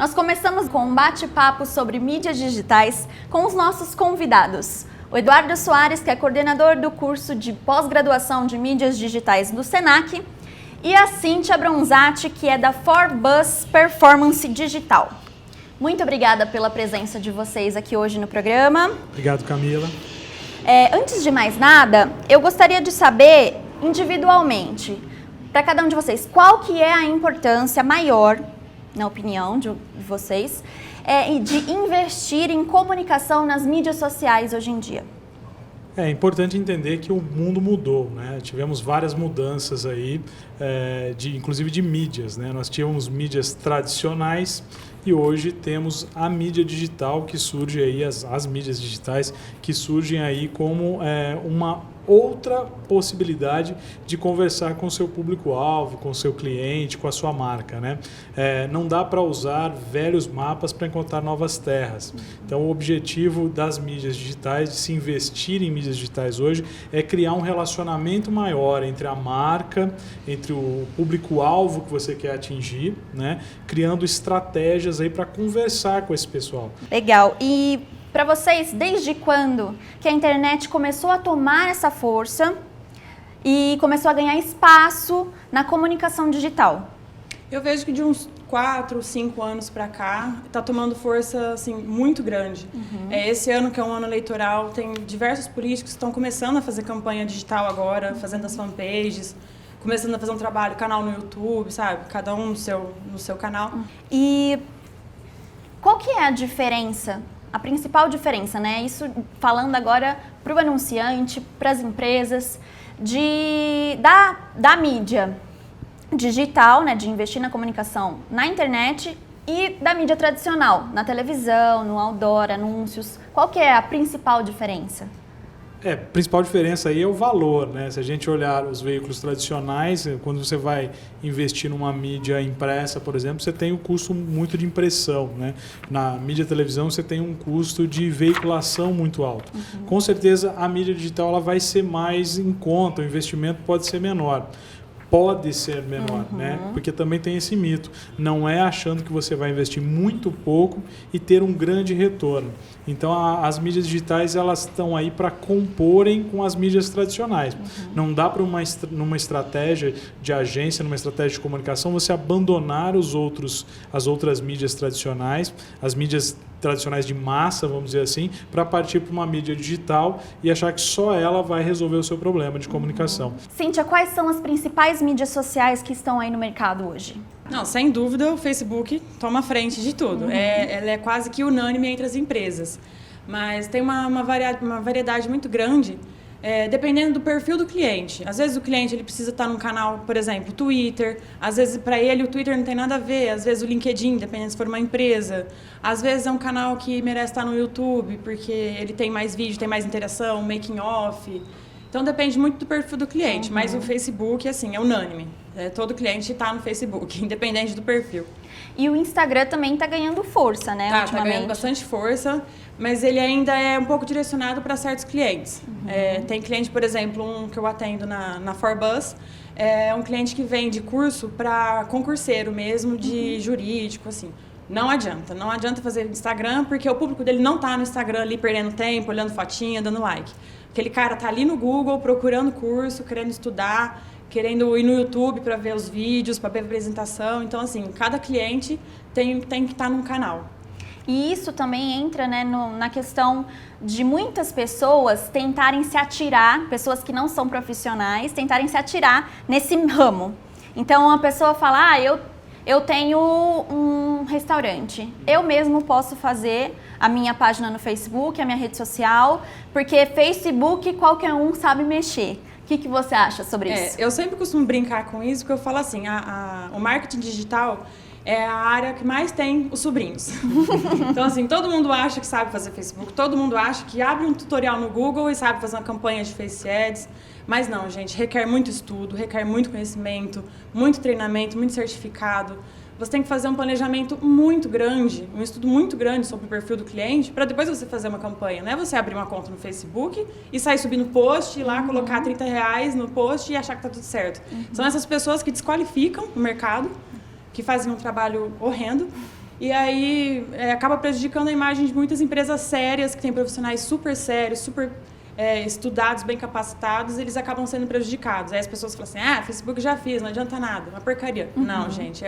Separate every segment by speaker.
Speaker 1: Nós começamos com um bate-papo sobre mídias digitais com os nossos convidados. O Eduardo Soares, que é coordenador do curso de pós-graduação de mídias digitais do Senac, e a Cíntia Bronzatti, que é da Forbus Performance Digital. Muito obrigada pela presença de vocês aqui hoje no programa.
Speaker 2: Obrigado, Camila.
Speaker 1: Antes de mais nada, eu gostaria de saber individualmente, para cada um de vocês, qual que é a importância maior, na opinião de vocês, de investir em comunicação nas mídias sociais hoje em dia?
Speaker 2: É importante entender que o mundo mudou, né? Tivemos várias mudanças aí, inclusive de mídias, né? Nós tínhamos mídias tradicionais e hoje temos a mídia digital que surge aí, as mídias digitais que surgem aí como uma outra possibilidade de conversar com o seu público-alvo, com o seu cliente, com a sua marca, né? Não dá para usar velhos mapas para encontrar novas terras. Então, o objetivo das mídias digitais, de se investir em mídias digitais hoje, é criar um relacionamento maior entre a marca, entre o público-alvo que você quer atingir, né? Criando estratégias aí para conversar com esse pessoal.
Speaker 1: Legal. E para vocês, desde quando que a internet começou a tomar essa força e começou a ganhar espaço na comunicação digital?
Speaker 3: Eu vejo que de uns 4, 5 anos para cá está tomando força assim, muito grande. Esse ano, que é um ano eleitoral, tem diversos políticos que estão começando a fazer campanha digital agora, fazendo as fanpages, começando a fazer um trabalho, canal no YouTube, sabe? Cada um no seu canal.
Speaker 1: E qual que é a diferença? A principal diferença, né? Isso falando agora para o anunciante, para as empresas, da mídia digital, né? De investir na comunicação na internet e da mídia tradicional, na televisão, no outdoor, anúncios. Qual que é a principal diferença?
Speaker 2: A principal diferença aí é o valor, né? Se a gente olhar os veículos tradicionais, quando você vai investir numa mídia impressa, por exemplo, você tem um custo muito de impressão, né? Na mídia televisão você tem um custo de veiculação muito alto. Com certeza a mídia digital ela vai ser mais em conta, o investimento pode ser menor. Pode ser menor, né? Porque também tem esse mito. Não é achando que você vai investir muito pouco e ter um grande retorno. Então, as mídias digitais elas estão aí para comporem com as mídias tradicionais. Não dá para numa estratégia de agência, numa estratégia de comunicação, você abandonar as outras mídias tradicionais, as mídias tradicionais de massa, vamos dizer assim, para partir para uma mídia digital e achar que só ela vai resolver o seu problema de comunicação.
Speaker 1: Cíntia, quais são as principais mídias sociais que estão aí no mercado hoje?
Speaker 3: Não, sem dúvida, o Facebook toma frente de tudo. Ela é quase que unânime entre as empresas. Mas tem uma variedade muito grande, dependendo do perfil do cliente. Às vezes o cliente ele precisa estar num canal, por exemplo, Twitter. Às vezes para ele o Twitter não tem nada a ver. Às vezes o LinkedIn, dependendo se for uma empresa. Às vezes é um canal que merece estar no YouTube, porque ele tem mais vídeo, tem mais interação, making off. Então depende muito do perfil do cliente. Mas o Facebook, assim, é unânime. Todo cliente está no Facebook, independente do perfil.
Speaker 1: E o Instagram também está ganhando força, né, ultimamente?
Speaker 3: Está ganhando bastante força, mas ele ainda é um pouco direcionado para certos clientes. Tem cliente, por exemplo, um que eu atendo na Forbus, é um cliente que vende curso para concurseiro mesmo, de jurídico, assim. Não adianta fazer Instagram, porque o público dele não está no Instagram ali perdendo tempo, olhando fotinha, dando like. Aquele cara está ali no Google procurando curso, querendo estudar, querendo ir no YouTube para ver os vídeos, para ver a apresentação. Então, assim, cada cliente tem que estar num canal.
Speaker 1: E isso também entra, né, na questão de muitas pessoas tentarem se atirar, pessoas que não são profissionais, tentarem se atirar nesse ramo. Então, uma pessoa fala, eu tenho um restaurante, eu mesmo posso fazer a minha página no Facebook, a minha rede social, porque Facebook qualquer um sabe mexer. O que você acha sobre isso?
Speaker 3: Eu sempre costumo brincar com isso, porque eu falo assim, o marketing digital é a área que mais tem os sobrinhos. Então, assim, todo mundo acha que sabe fazer Facebook, todo mundo acha que abre um tutorial no Google e sabe fazer uma campanha de Face Ads. Mas não, gente, requer muito estudo, requer muito conhecimento, muito treinamento, muito certificado. Você tem que fazer um planejamento muito grande, um estudo muito grande sobre o perfil do cliente, para depois você fazer uma campanha. Não é você abrir uma conta no Facebook e sair subindo post, ir lá colocar R$30 no post e achar que está tudo certo. São essas pessoas que desqualificam o mercado, que fazem um trabalho horrendo E aí acaba prejudicando a imagem de muitas empresas sérias, que têm profissionais super sérios, super estudados, bem capacitados, eles acabam sendo prejudicados. Aí as pessoas falam assim, Facebook já fiz, não adianta nada, uma porcaria. Não, gente,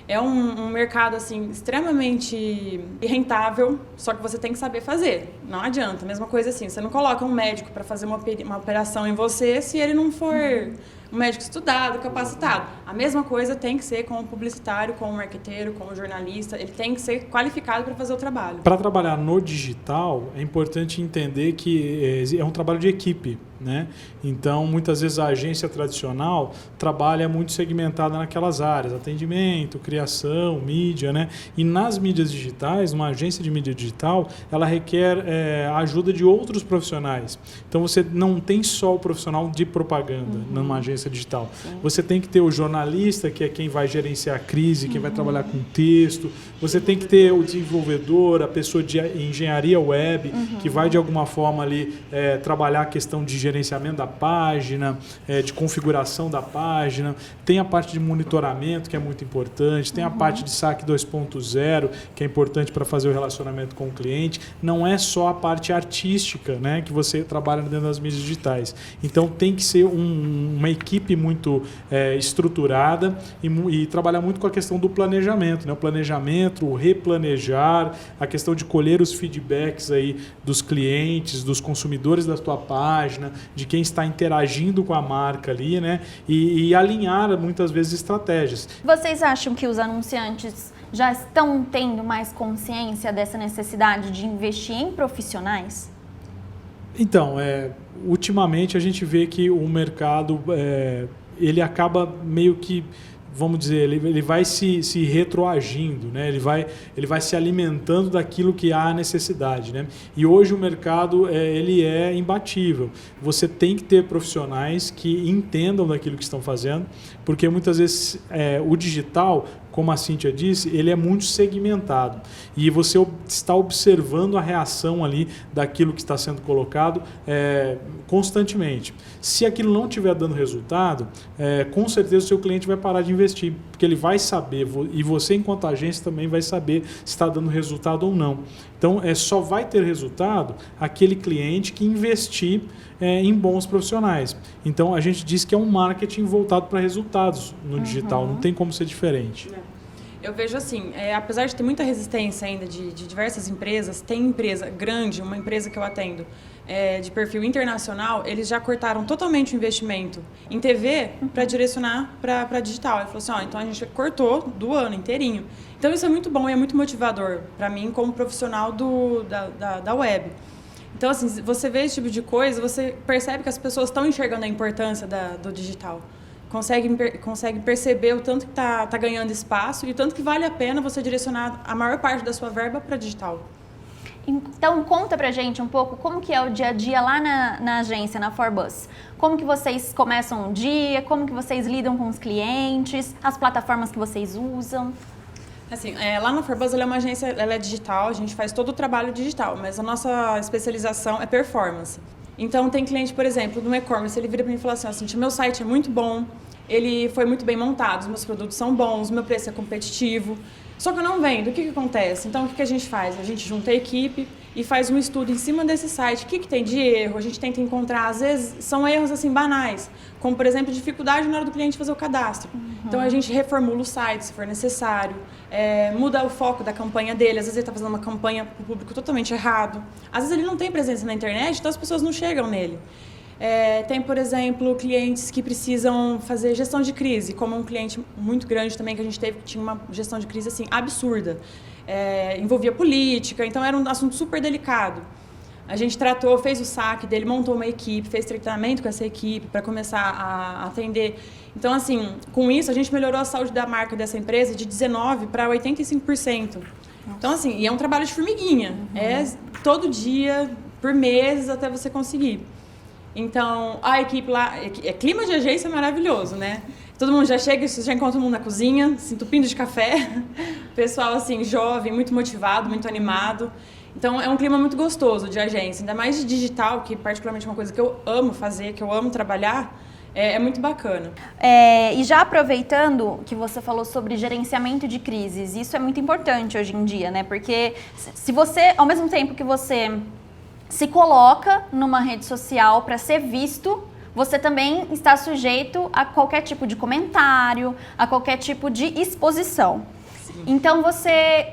Speaker 3: é um mercado assim, extremamente rentável, só que você tem que saber fazer. Não adianta. Mesma coisa assim, você não coloca um médico para fazer uma operação em você se ele não for um médico estudado, capacitado. A mesma coisa tem que ser com o publicitário, com o marqueteiro, com o jornalista. Ele tem que ser qualificado para fazer o trabalho.
Speaker 2: Para trabalhar no digital, é importante entender que é um trabalho de equipe, né? Então, muitas vezes a agência tradicional trabalha muito segmentada naquelas áreas, atendimento, criação, mídia, né? E nas mídias digitais, uma agência de mídia digital, ela requer a ajuda de outros profissionais. Então, você não tem só o profissional de propaganda numa agência digital. Sim. Você tem que ter o jornalista, que é quem vai gerenciar a crise, quem vai trabalhar com texto. Você tem que ter o desenvolvedor, a pessoa de engenharia web, que vai de alguma forma ali trabalhar a questão de gerenciamento da página, de configuração da página. Tem a parte de monitoramento, que é muito importante. Tem a parte de saque 2.0, que é importante para fazer o relacionamento com o cliente. Não é só a parte artística, né, que você trabalha dentro das mídias digitais. Então, tem que ser uma equipe muito estruturada e trabalhar muito com a questão do planejamento, né? O planejamento, o replanejar, a questão de colher os feedbacks aí dos clientes, dos consumidores da tua página, de quem está interagindo com a marca ali, né? E alinhar muitas vezes estratégias.
Speaker 1: Vocês acham que os anunciantes já estão tendo mais consciência dessa necessidade de investir em profissionais?
Speaker 2: Então, ultimamente a gente vê que o mercado ele acaba meio que, vamos dizer, ele vai se retroagindo, né? Ele vai se alimentando daquilo que há necessidade, né? E hoje o mercado ele é imbatível. Você tem que ter profissionais que entendam daquilo que estão fazendo, porque muitas vezes o digital, como a Cíntia disse, ele é muito segmentado. E você está observando a reação ali daquilo que está sendo colocado constantemente. Se aquilo não estiver dando resultado, com certeza o seu cliente vai parar de investir, porque ele vai saber, e você enquanto agência também vai saber se está dando resultado ou não. Então, só vai ter resultado aquele cliente que investir em bons profissionais. Então, a gente diz que é um marketing voltado para resultados no digital, não tem como ser diferente.
Speaker 3: Eu vejo assim, apesar de ter muita resistência ainda de diversas empresas, tem empresa grande, uma empresa que eu atendo, de perfil internacional, eles já cortaram totalmente o investimento em TV para direcionar para digital. Ele falou assim, então a gente cortou do ano inteirinho. Então isso é muito bom e é muito motivador para mim como profissional da web. Então, assim, você vê esse tipo de coisa, você percebe que as pessoas estão enxergando a importância do digital. Consegue perceber o tanto que está ganhando espaço e o tanto que vale a pena você direcionar a maior parte da sua verba para digital.
Speaker 1: Então, conta pra gente um pouco como que é o dia a dia lá na agência, na Forbus. Como que vocês começam o dia, como que vocês lidam com os clientes, as plataformas que vocês usam.
Speaker 3: Assim, lá na Forbus, ela é uma agência, ela é digital, a gente faz todo o trabalho digital, mas a nossa especialização é performance. Então, tem cliente, por exemplo, no e-commerce, ele vira para mim e fala assim, meu site é muito bom, ele foi muito bem montado, os meus produtos são bons, o meu preço é competitivo, só que eu não vendo. O que acontece? Então, o que a gente faz? A gente junta a equipe e faz um estudo em cima desse site. O que tem de erro? A gente tenta encontrar, às vezes, são erros assim banais, como, por exemplo, dificuldade na hora do cliente fazer o cadastro. Então, a gente reformula o site, se for necessário, muda o foco da campanha dele. Às vezes, ele está fazendo uma campanha para o público totalmente errado. Às vezes, ele não tem presença na internet, então as pessoas não chegam nele. Tem, por exemplo, clientes que precisam fazer gestão de crise, como um cliente muito grande também que a gente teve, que tinha uma gestão de crise assim, absurda. Envolvia política, então era um assunto super delicado. A gente tratou, fez o saque dele, montou uma equipe, fez treinamento com essa equipe para começar a atender. Então, assim, com isso a gente melhorou a saúde da marca dessa empresa de 19% para 85%. Então, assim, e é um trabalho de formiguinha. Todo dia, por meses, até você conseguir. Então, a equipe lá, clima de agência maravilhoso, né? Todo mundo já chega, você já encontra todo mundo na cozinha, se entupindo de café. Pessoal, assim, jovem, muito motivado, muito animado. Então, é um clima muito gostoso de agência, ainda mais de digital, que particularmente é uma coisa que eu amo fazer, que eu amo trabalhar. É muito bacana.
Speaker 1: E já aproveitando que você falou sobre gerenciamento de crises, isso é muito importante hoje em dia, né? Porque se você, ao mesmo tempo que você se coloca numa rede social para ser visto, você também está sujeito a qualquer tipo de comentário, a qualquer tipo de exposição. Então,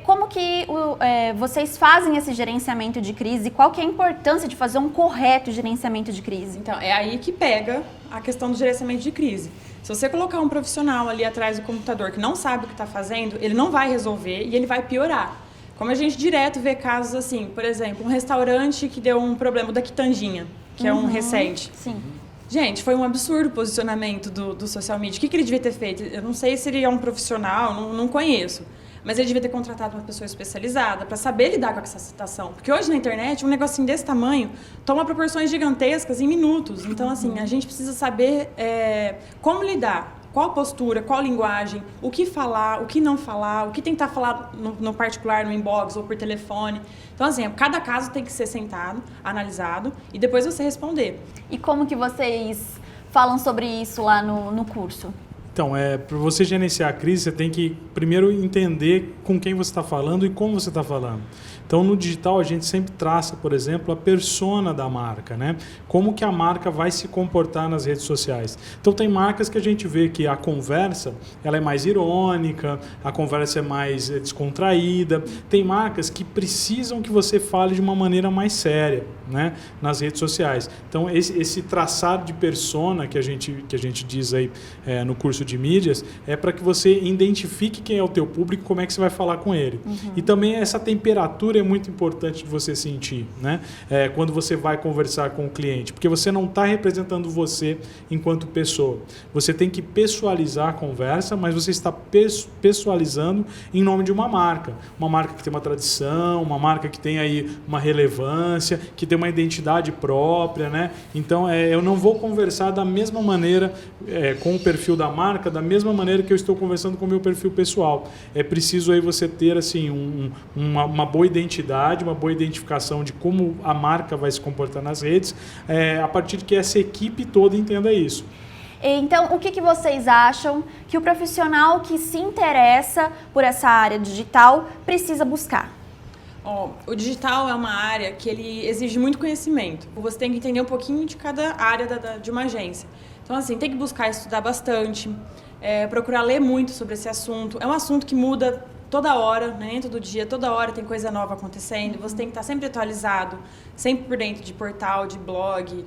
Speaker 1: como que vocês fazem esse gerenciamento de crise? Qual que é a importância de fazer um correto gerenciamento de crise?
Speaker 3: Então, é aí que pega a questão do gerenciamento de crise. Se você colocar um profissional ali atrás do computador que não sabe o que está fazendo, ele não vai resolver e ele vai piorar. Como a gente direto vê casos assim, por exemplo, um restaurante que deu um problema da quitandinha, que é um recente.
Speaker 1: Sim.
Speaker 3: Gente, foi um absurdo o posicionamento do social media. O que ele devia ter feito? Eu não sei se ele é um profissional, não conheço. Mas ele devia ter contratado uma pessoa especializada para saber lidar com essa situação. Porque hoje na internet, um negocinho desse tamanho toma proporções gigantescas em minutos. Então, assim, a gente precisa saber como lidar. Qual postura, qual linguagem, o que falar, o que não falar, o que tentar falar no particular, no inbox ou por telefone. Então, assim, cada caso tem que ser sentado, analisado e depois você responder.
Speaker 1: E como que vocês falam sobre isso lá no curso?
Speaker 2: Então, para você gerenciar a crise, você tem que primeiro entender com quem você está falando e como você está falando. Então, no digital, a gente sempre traça, por exemplo, a persona da marca, né? Como que a marca vai se comportar nas redes sociais. Então, tem marcas que a gente vê que a conversa ela é mais irônica, a conversa é mais descontraída. Tem marcas que precisam que você fale de uma maneira mais séria, né? Nas redes sociais. Então, esse traçar de persona que a gente diz aí no curso de mídias é para que você identifique quem é o teu público, como é que você vai falar com ele. E também essa temperatura é muito importante de você sentir, né? Quando você vai conversar com o cliente, porque você não está representando você enquanto pessoa. Você tem que pessoalizar a conversa, mas você está pessoalizando em nome de uma marca que tem uma tradição, uma marca que tem aí uma relevância, que tem uma identidade própria, né? Então, eu não vou conversar da mesma maneira com o perfil da marca, da mesma maneira que eu estou conversando com o meu perfil pessoal. É preciso aí você ter assim uma boa identidade, uma boa identificação de como a marca vai se comportar nas redes, a partir de que essa equipe toda entenda isso.
Speaker 1: Então, o que vocês acham que o profissional que se interessa por essa área digital precisa buscar?
Speaker 3: O digital é uma área que ele exige muito conhecimento. Você tem que entender um pouquinho de cada área de uma agência. Então, assim, tem que buscar estudar bastante, procurar ler muito sobre esse assunto. É um assunto que muda toda hora, né? Todo dia, toda hora tem coisa nova acontecendo. Você tem que estar sempre atualizado, sempre por dentro de portal, de blog,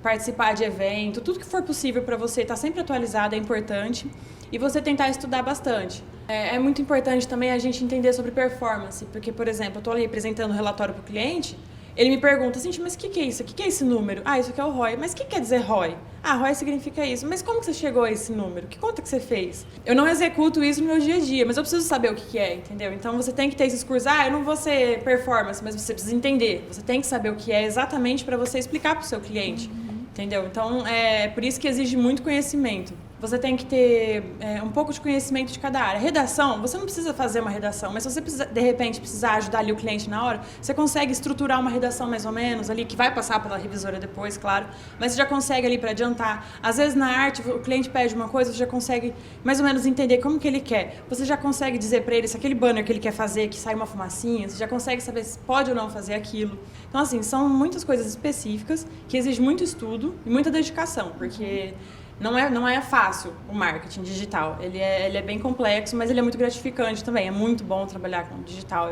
Speaker 3: participar de evento. Tudo que for possível para você estar sempre atualizado é importante. E você tentar estudar bastante. É muito importante também a gente entender sobre performance, porque, por exemplo, eu estou ali apresentando um relatório para o cliente, ele me pergunta assim, mas o que é isso? O que é esse número? Isso aqui é o ROI. Mas o que quer dizer ROI? ROI significa isso. Mas como que você chegou a esse número? Que conta que você fez? Eu não executo isso no meu dia a dia, mas eu preciso saber o que é, entendeu? Então você tem que ter esses cursos. Eu não vou ser performance, mas você precisa entender. Você tem que saber o que é exatamente para você explicar para o seu cliente, entendeu? Então é por isso que exige muito conhecimento. Você tem que ter um pouco de conhecimento de cada área. Redação, você não precisa fazer uma redação, mas se você de repente precisar ajudar ali o cliente na hora, você consegue estruturar uma redação mais ou menos ali, que vai passar pela revisora depois, claro, mas você já consegue ali para adiantar. Às vezes na arte, o cliente pede uma coisa, você já consegue mais ou menos entender como que ele quer. Você já consegue dizer para ele se aquele banner que ele quer fazer, que sai uma fumacinha, você já consegue saber se pode ou não fazer aquilo. Então, assim, são muitas coisas específicas que exigem muito estudo e muita dedicação, porque não é fácil o marketing digital. Ele é bem complexo, mas ele é muito gratificante também. É muito bom trabalhar com digital.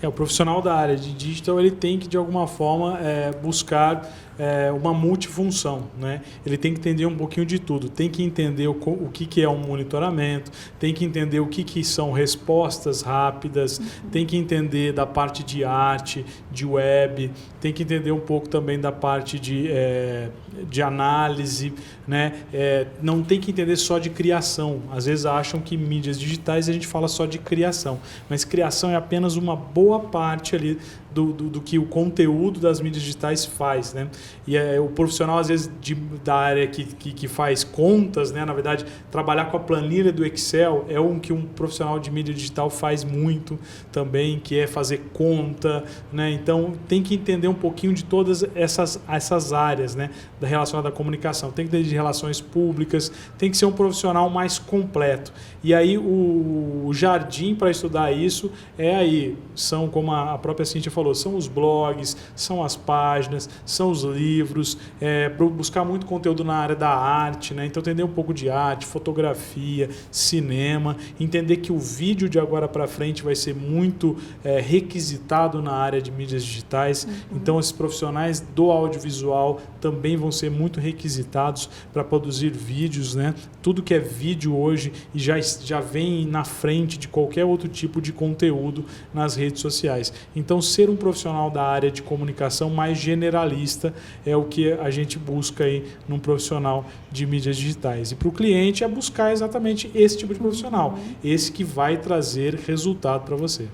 Speaker 2: O profissional da área de digital ele tem que, de alguma forma, buscar uma multifunção, né? Ele tem que entender um pouquinho de tudo. Tem que entender o que é um monitoramento, tem que entender o que são respostas rápidas, tem que entender da parte de arte, de web, tem que entender um pouco também da parte de análise, né? Não tem que entender só de criação. Às vezes acham que mídias digitais a gente fala só de criação, mas criação é apenas uma boa boa parte ali do que o conteúdo das mídias digitais faz, né? E o profissional, às vezes, da área que faz contas, né? Na verdade, trabalhar com a planilha do Excel é que um profissional de mídia digital faz muito também, que é fazer conta, né? Então, tem que entender um pouquinho de todas essas áreas, né? Relacionada à comunicação. Tem que ter de relações públicas, tem que ser um profissional mais completo. E aí, o jardim para estudar isso são, como a própria Cíntia falou, são os blogs, são as páginas, são os livros, buscar muito conteúdo na área da arte, né? Então entender um pouco de arte, fotografia, cinema, entender que o vídeo de agora para frente vai ser muito requisitado na área de mídias digitais. Então esses profissionais do audiovisual também vão ser muito requisitados para produzir vídeos, né? Tudo que é vídeo hoje e já vem na frente de qualquer outro tipo de conteúdo nas redes sociais. Então, ser um profissional da área de comunicação mais generalista é o que a gente busca aí num profissional de mídias digitais. E para o cliente é buscar exatamente esse tipo de profissional, esse que vai trazer resultado para você.